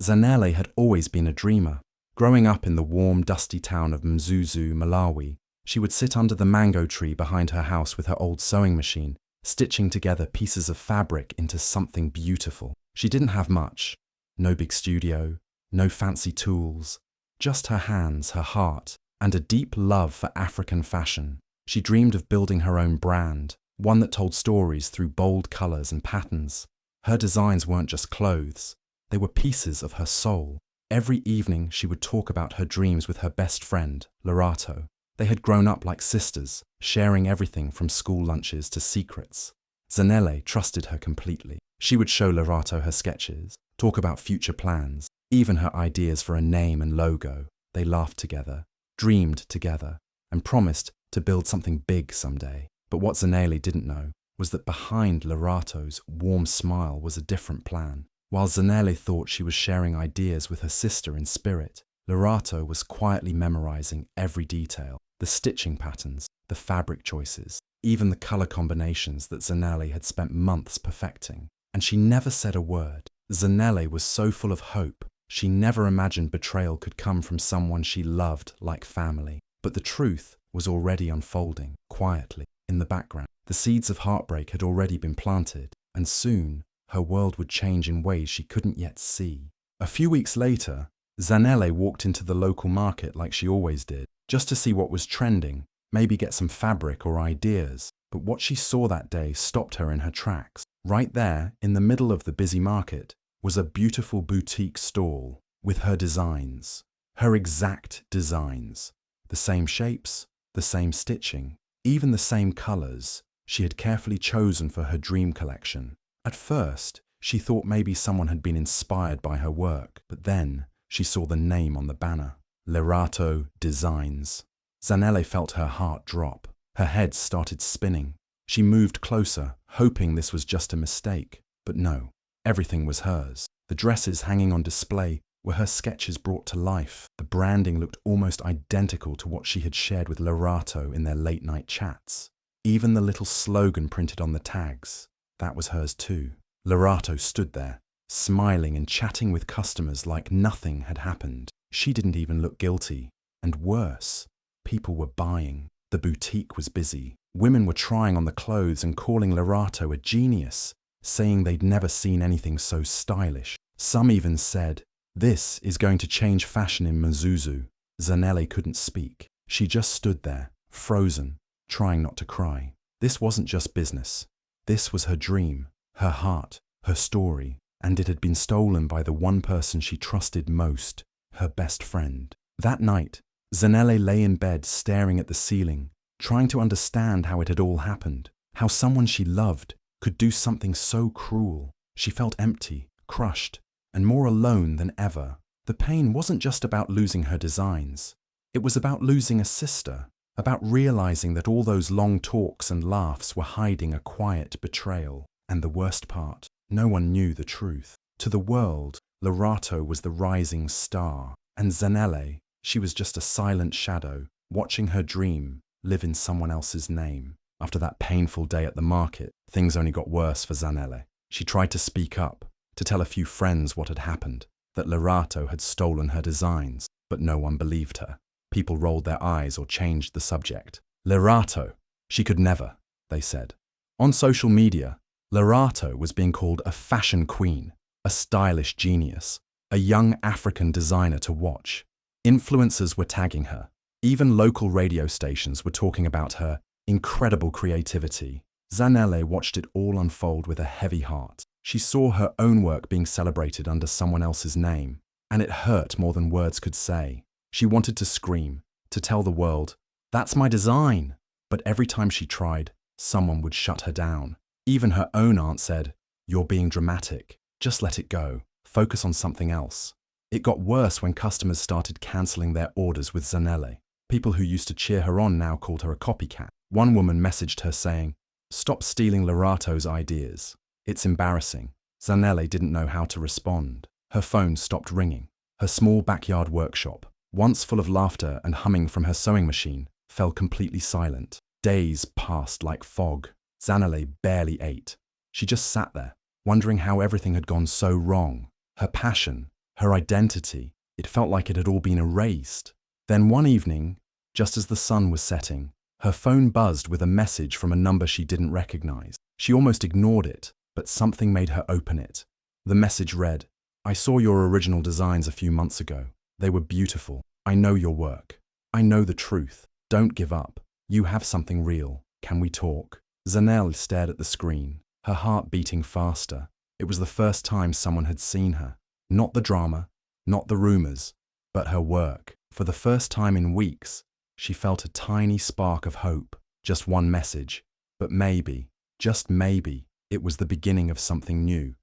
Zanele had always been a dreamer. Growing up in the warm, dusty town of Mzuzu, Malawi, she would sit under the mango tree behind her house with her old sewing machine, stitching together pieces of fabric into something beautiful. She didn't have much. No big studio, no fancy tools, just her hands, her heart, and a deep love for African fashion. She dreamed of building her own brand, one that told stories through bold colors and patterns. Her designs weren't just clothes, they were pieces of her soul. Every evening she would talk about her dreams with her best friend, Lerato. They had grown up like sisters, sharing everything from school lunches to secrets. Zanele trusted her completely. She would show Lerato her sketches, talk about future plans, even her ideas for a name and logo. They laughed together, dreamed together, and promised to build something big someday. But what Zanele didn't know was that behind Lerato's warm smile was a different plan. While Zanele thought she was sharing ideas with her sister in spirit, Lerato was quietly memorizing every detail, the stitching patterns, the fabric choices, even the color combinations that Zanele had spent months perfecting. And she never said a word. Zanele was so full of hope, she never imagined betrayal could come from someone she loved like family. But the truth was already unfolding, quietly, in the background. The seeds of heartbreak had already been planted, and soon her world would change in ways she couldn't yet see. A few weeks later, Zanele walked into the local market like she always did, just to see what was trending, maybe get some fabric or ideas. But what she saw that day stopped her in her tracks. Right there, in the middle of the busy market, was a beautiful boutique stall with her designs, her exact designs. The same shapes, the same stitching, even the same colors she had carefully chosen for her dream collection. At first, she thought maybe someone had been inspired by her work, but then she saw the name on the banner, Lerato Designs. Zanele felt her heart drop. Her head started spinning. She moved closer, hoping this was just a mistake. But no, everything was hers. The dresses hanging on display were her sketches brought to life. The branding looked almost identical to what she had shared with Lerato in their late-night chats. Even the little slogan printed on the tags, that was hers too. Lerato stood there, smiling and chatting with customers like nothing had happened. She didn't even look guilty. And worse, people were buying. The boutique was busy. Women were trying on the clothes and calling Lerato a genius, saying they'd never seen anything so stylish. Some even said, "This is going to change fashion in Mzuzu." Zanele couldn't speak. She just stood there, frozen, trying not to cry. This wasn't just business. This was her dream, her heart, her story, and it had been stolen by the one person she trusted most, her best friend. That night, Zanele lay in bed staring at the ceiling, trying to understand how it had all happened, how someone she loved could do something so cruel. She felt empty, crushed, and more alone than ever. The pain wasn't just about losing her designs. It was about losing a sister, about realizing that all those long talks and laughs were hiding a quiet betrayal. And the worst part, no one knew the truth. To the world, Lerato was the rising star, and Zanele, she was just a silent shadow, watching her dream live in someone else's name. After that painful day at the market, things only got worse for Zanele. She tried to speak up, to tell a few friends what had happened, that Lerato had stolen her designs, but no one believed her. People rolled their eyes or changed the subject. Lerato, she could never, they said. On social media, Lerato was being called a fashion queen, a stylish genius, a young African designer to watch. Influencers were tagging her. Even local radio stations were talking about her incredible creativity. Zanele watched it all unfold with a heavy heart. She saw her own work being celebrated under someone else's name, and it hurt more than words could say. She wanted to scream, to tell the world, "That's my design!" But every time she tried, someone would shut her down. Even her own aunt said, "You're being dramatic. Just let it go. Focus on something else." It got worse when customers started cancelling their orders with Zanele. People who used to cheer her on now called her a copycat. One woman messaged her saying, "Stop stealing Lerato's ideas. It's embarrassing." Zanele didn't know how to respond. Her phone stopped ringing. Her small backyard workshop, once full of laughter and humming from her sewing machine, fell completely silent. Days passed like fog. Zanele barely ate. She just sat there, wondering how everything had gone so wrong. Her passion, her identity. It felt like it had all been erased. Then one evening, just as the sun was setting, her phone buzzed with a message from a number she didn't recognize. She almost ignored it, but something made her open it. The message read, "I saw your original designs a few months ago. They were beautiful. I know your work. I know the truth. Don't give up. You have something real. Can we talk?" Zanele stared at the screen, her heart beating faster. It was the first time someone had seen her. Not the drama, not the rumors, but her work. For the first time in weeks, she felt a tiny spark of hope. Just one message. But maybe, just maybe, it was the beginning of something new.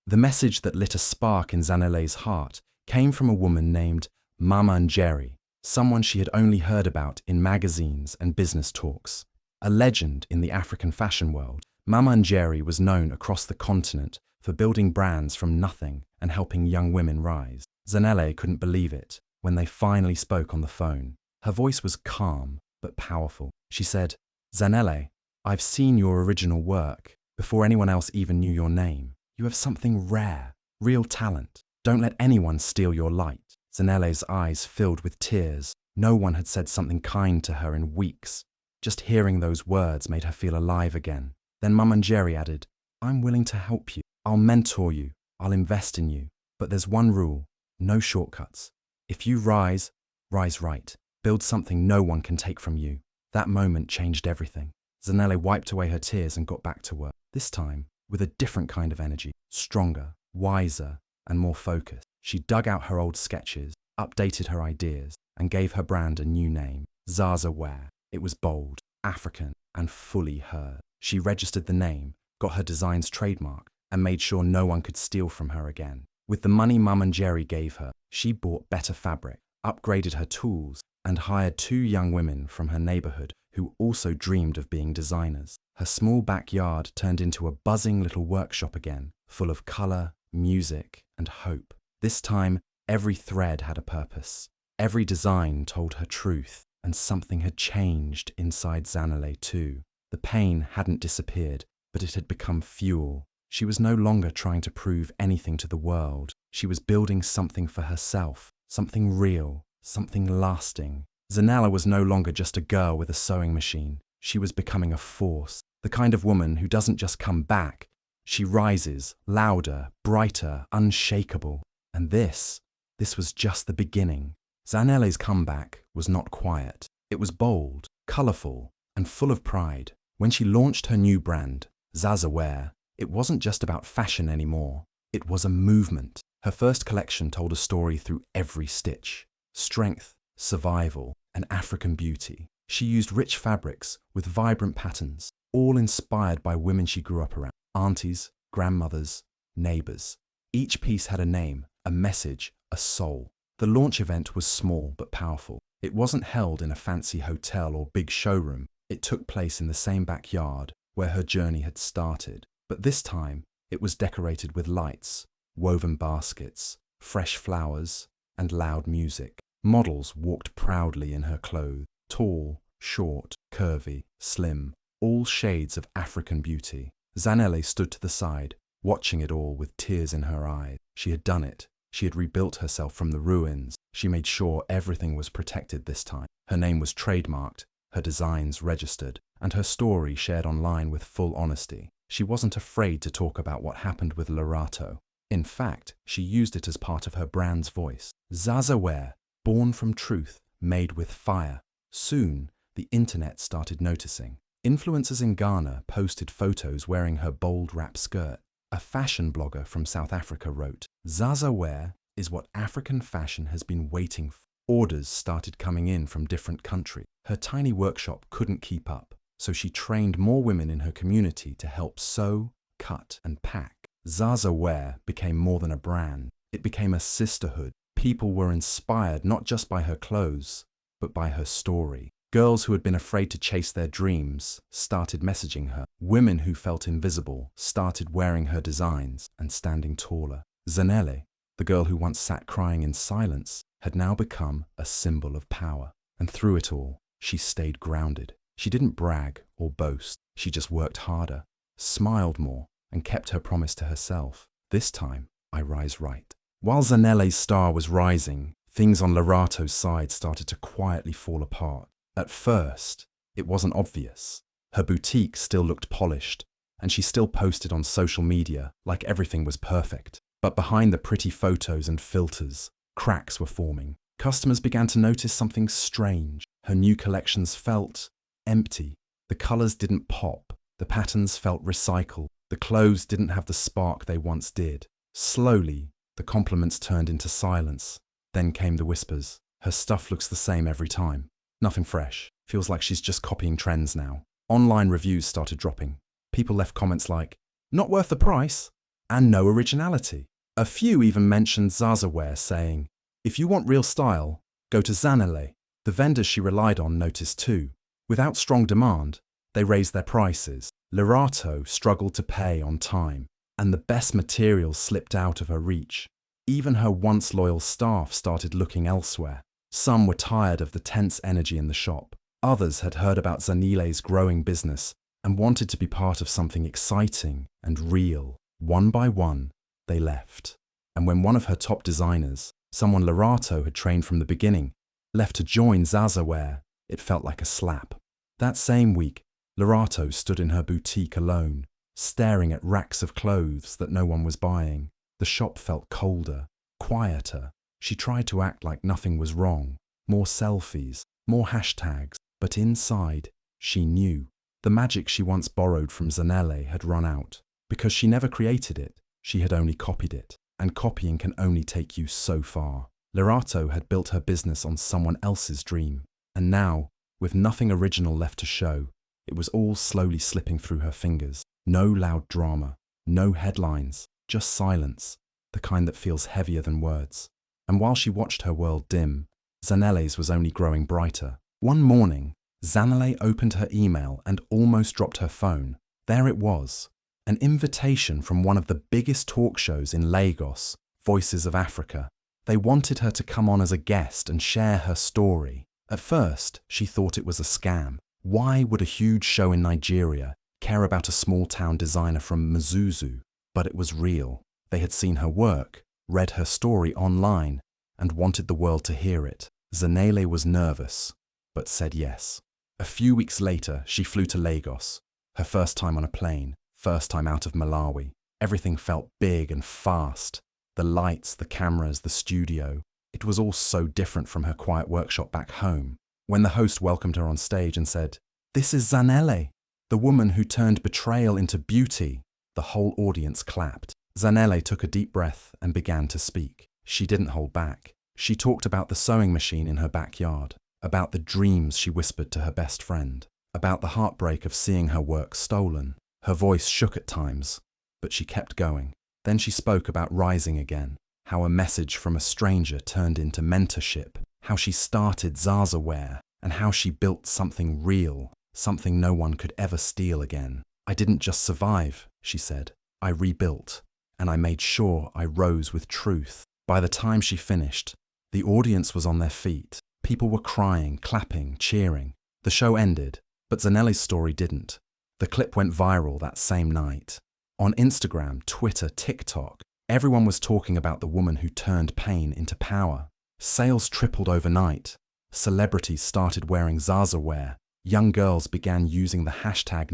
The message that lit a spark in Zanele's heart came from a woman named Mzuzu, someone she had only heard about in magazines and business talks. A legend in the African fashion world, Mzuzu was known across the continent for building brands from nothing and helping young women rise. Zanele couldn't believe it when they finally spoke on the phone. Her voice was calm but powerful. She said, "Zanele, I've seen your original work before anyone else even knew your name. You have something rare, real talent. Don't let anyone steal your light." Zanele's eyes filled with tears. No one had said something kind to her in weeks. Just hearing those words made her feel alive again. Then Mzuzu added, "I'm willing to help you. I'll mentor you. I'll invest in you. But there's one rule, no shortcuts. If you rise, rise right. Build something no one can take from you." That moment changed everything. Zanele wiped away her tears and got back to work. This time, with a different kind of energy, stronger, wiser, and more focused. She dug out her old sketches, updated her ideas, and gave her brand a new name, Zanele. It was bold, African, and fully hers. She registered the name, got her designs trademarked, and made sure no one could steal from her again. With the money Mzuzu gave her, she bought better fabric, upgraded her tools, and hired 2 young women from her neighborhood who also dreamed of being designers. Her small backyard turned into a buzzing little workshop again, full of color, music, and hope. This time, every thread had a purpose. Every design told her truth, and something had changed inside Zanele too. The pain hadn't disappeared, but it had become fuel. She was no longer trying to prove anything to the world. She was building something for herself, something real, something lasting. Zanele was no longer just a girl with a sewing machine. She was becoming a force, the kind of woman who doesn't just come back. She rises, louder, brighter, unshakable. And this was just the beginning. Zanele's comeback was not quiet. It was bold, colorful, and full of pride. When she launched her new brand, Zanele, it wasn't just about fashion anymore. It was a movement. Her first collection told a story through every stitch. Strength, survival, and African beauty. She used rich fabrics with vibrant patterns, all inspired by women she grew up around. Aunties, grandmothers, neighbors. Each piece had a name, a message, a soul. The launch event was small but powerful. It wasn't held in a fancy hotel or big showroom. It took place in the same backyard where her journey had started. But this time, it was decorated with lights, woven baskets, fresh flowers, and loud music. Models walked proudly in her clothes, tall, short, curvy, slim, all shades of African beauty. Zanele stood to the side, watching it all with tears in her eyes. She had done it. She had rebuilt herself from the ruins. She made sure everything was protected this time. Her name was trademarked, her designs registered, and her story shared online with full honesty. She wasn't afraid to talk about what happened with Larato. In fact, she used it as part of her brand's voice. Zanele, born from truth, made with fire. Soon, the internet started noticing. Influencers in Ghana posted photos wearing her bold wrap skirt. A fashion blogger from South Africa wrote, "Zanele is what African fashion has been waiting for." Orders started coming in from different countries. Her tiny workshop couldn't keep up, so she trained more women in her community to help sew, cut, and pack. Zanele became more than a brand. It became a sisterhood. People were inspired not just by her clothes, but by her story. Girls who had been afraid to chase their dreams started messaging her. Women who felt invisible started wearing her designs and standing taller. Zanele, the girl who once sat crying in silence, had now become a symbol of power. And through it all, she stayed grounded. She didn't brag or boast. She just worked harder, smiled more, and kept her promise to herself. This time, I rise right. While Zanele's star was rising, things on Lorato's side started to quietly fall apart. At first, it wasn't obvious. Her boutique still looked polished, and she still posted on social media like everything was perfect. But behind the pretty photos and filters, cracks were forming. Customers began to notice something strange. Her new collections felt empty. The colors didn't pop. The patterns felt recycled. The clothes didn't have the spark they once did. Slowly, the compliments turned into silence. Then came the whispers. Her stuff looks the same every time. Nothing fresh. Feels like she's just copying trends now. Online reviews started dropping. People left comments like, "Not worth the price," and "no originality." A few even mentioned Zazaware, saying, "If you want real style, go to Zanele." The vendors she relied on noticed too. Without strong demand, they raised their prices. Lorato struggled to pay on time, and the best materials slipped out of her reach. Even her once loyal staff started looking elsewhere. Some were tired of the tense energy in the shop. Others had heard about Zanele's growing business and wanted to be part of something exciting and real. One by one, they left. And when one of her top designers, someone Lorato had trained from the beginning, left to join Zazaware, it felt like a slap. That same week, Lorato stood in her boutique alone, staring at racks of clothes that no one was buying. The shop felt colder, quieter. She tried to act like nothing was wrong. More selfies, more hashtags, but inside, she knew. The magic she once borrowed from Zanele had run out. Because she never created it, she had only copied it. And copying can only take you so far. Lorato had built her business on someone else's dream. And now, with nothing original left to show, it was all slowly slipping through her fingers. No loud drama, no headlines, just silence, the kind that feels heavier than words. And while she watched her world dim, Zanele's was only growing brighter. One morning, Zanele opened her email and almost dropped her phone. There it was, an invitation from one of the biggest talk shows in Lagos, Voices of Africa. They wanted her to come on as a guest and share her story. At first, she thought it was a scam. Why would a huge show in Nigeria care about a small-town designer from Mzuzu? But it was real. They had seen her work, read her story online, and wanted the world to hear it. Zanele was nervous, but said yes. A few weeks later, she flew to Lagos. Her first time on a plane, first time out of Malawi. Everything felt big and fast. The lights, the cameras, the studio. It was all so different from her quiet workshop back home. When the host welcomed her on stage and said, "This is Zanele, the woman who turned betrayal into beauty," the whole audience clapped. Zanele took a deep breath and began to speak. She didn't hold back. She talked about the sewing machine in her backyard, about the dreams she whispered to her best friend, about the heartbreak of seeing her work stolen. Her voice shook at times, but she kept going. Then she spoke about rising again, how a message from a stranger turned into mentorship, how she started Zazaware, and how she built something real, something no one could ever steal again. "I didn't just survive," she said. "I rebuilt, and I made sure I rose with truth." By the time she finished, the audience was on their feet. People were crying, clapping, cheering. The show ended, but Zanele's story didn't. The clip went viral that same night. On Instagram, Twitter, TikTok, everyone was talking about the woman who turned pain into power. Sales tripled overnight. Celebrities started wearing Zazaware. Young girls began using the hashtag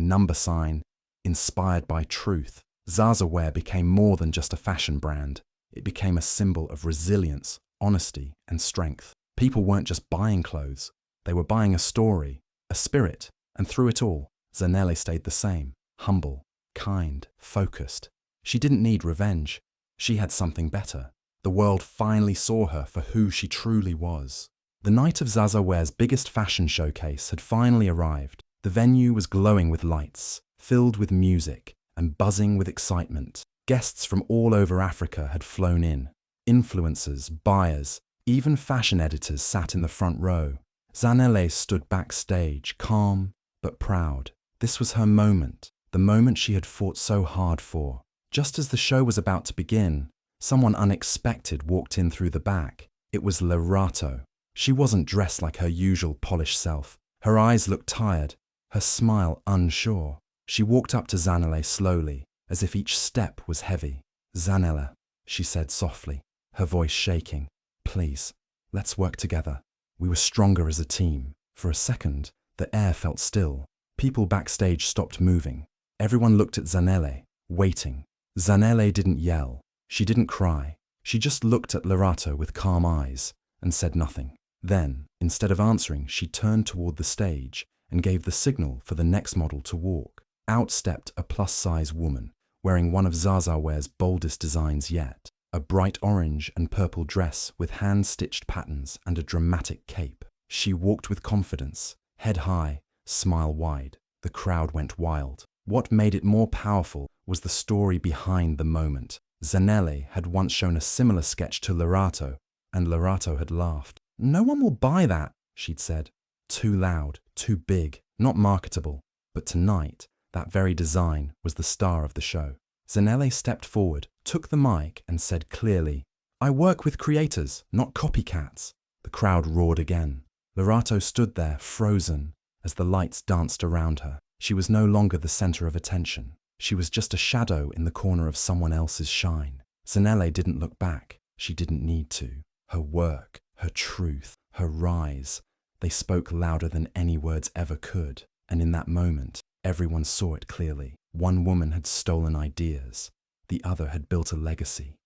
#inspired by truth. Zazaware became more than just a fashion brand. It became a symbol of resilience, honesty, and strength. People weren't just buying clothes. They were buying a story, a spirit, and through it all, Zanele stayed the same, humble, kind, focused. She didn't need revenge. She had something better. The world finally saw her for who she truly was. The night of Zazaware's biggest fashion showcase had finally arrived. The venue was glowing with lights, filled with music, and buzzing with excitement. Guests from all over Africa had flown in. Influencers, buyers, even fashion editors sat in the front row. Zanele stood backstage, calm but proud. This was her moment, the moment she had fought so hard for. Just as the show was about to begin, someone unexpected walked in through the back. It was Lorato. She wasn't dressed like her usual polished self. Her eyes looked tired, her smile unsure. She walked up to Zanele slowly, as if each step was heavy. "Zanele," she said softly. her voice shaking. Please, let's work together. We were stronger as a team. For a second, the air felt still. People backstage stopped moving. Everyone looked at Zanele, waiting. Zanele didn't yell. She didn't cry. She just looked at Lerato with calm eyes and said nothing. Then, instead of answering, she turned toward the stage and gave the signal for the next model to walk. Out stepped a plus-size woman, wearing one of Zazaware's boldest designs yet, a bright orange and purple dress with hand-stitched patterns and a dramatic cape. She walked with confidence, head high, smile wide. The crowd went wild. What made it more powerful was the story behind the moment. Zanele had once shown a similar sketch to Lerato, and Lerato had laughed. "No one will buy that," she'd said. Too loud, too big, not marketable. But tonight, that very design was the star of the show. Zanele stepped forward, took the mic, and said clearly, "I work with creators, not copycats." The crowd roared again. Lerato stood there, frozen, as the lights danced around her. She was no longer the center of attention. She was just a shadow in the corner of someone else's shine. Zanele didn't look back. She didn't need to. Her work, her truth, her rise, they spoke louder than any words ever could. And in that moment, everyone saw it clearly. One woman had stolen ideas. The other had built a legacy.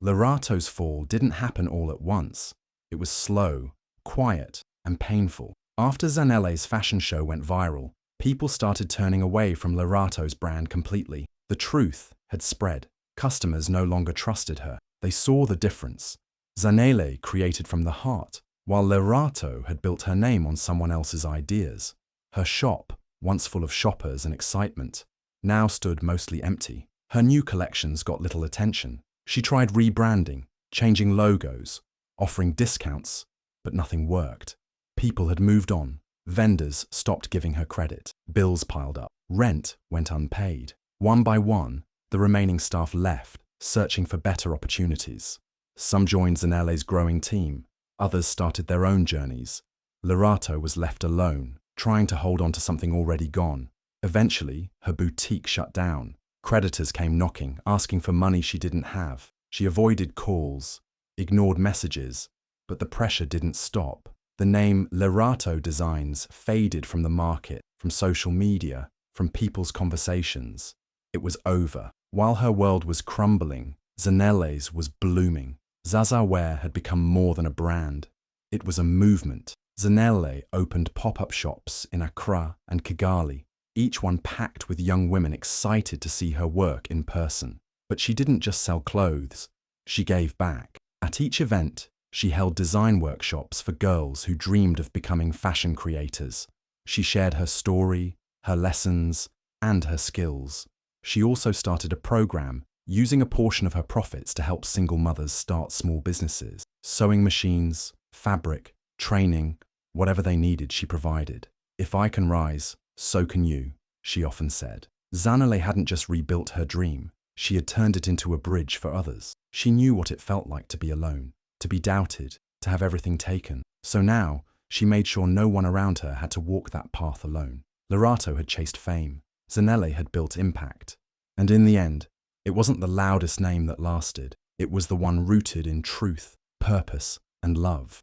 Lerato's fall didn't happen all at once. It was slow, quiet, and painful. After Zanele's fashion show went viral, people started turning away from Lerato's brand completely. The truth had spread. Customers no longer trusted her. They saw the difference. Zanele created from the heart, while Lerato had built her name on someone else's ideas. Her shop, once full of shoppers and excitement, now stood mostly empty. Her new collections got little attention. She tried rebranding, changing logos, offering discounts, but nothing worked. People had moved on. Vendors stopped giving her credit. Bills piled up. Rent went unpaid. One by one, the remaining staff left, searching for better opportunities. Some joined Zanele's growing team. Others started their own journeys. Lerato was left alone, trying to hold on to something already gone. Eventually, her boutique shut down. Creditors came knocking, asking for money she didn't have. She avoided calls, ignored messages, but the pressure didn't stop. The name Lerato Designs faded from the market, from social media, from people's conversations. It was over. While her world was crumbling, Zanele's was blooming. Zazaware had become more than a brand. It was a movement. Zanele opened pop-up shops in Accra and Kigali, each one packed with young women excited to see her work in person. But she didn't just sell clothes. She gave back. At each event, she held design workshops for girls who dreamed of becoming fashion creators. She shared her story, her lessons, and her skills. She also started a program using a portion of her profits to help single mothers start small businesses. Sewing machines, fabric, training, whatever they needed, she provided. "If I can rise, so can you," she often said. Zanele hadn't just rebuilt her dream. She had turned it into a bridge for others. She knew what it felt like to be alone, to be doubted, to have everything taken. So now, she made sure no one around her had to walk that path alone. Lerato had chased fame. Zanele had built impact. And in the end, it wasn't the loudest name that lasted. It was the one rooted in truth, purpose, and love.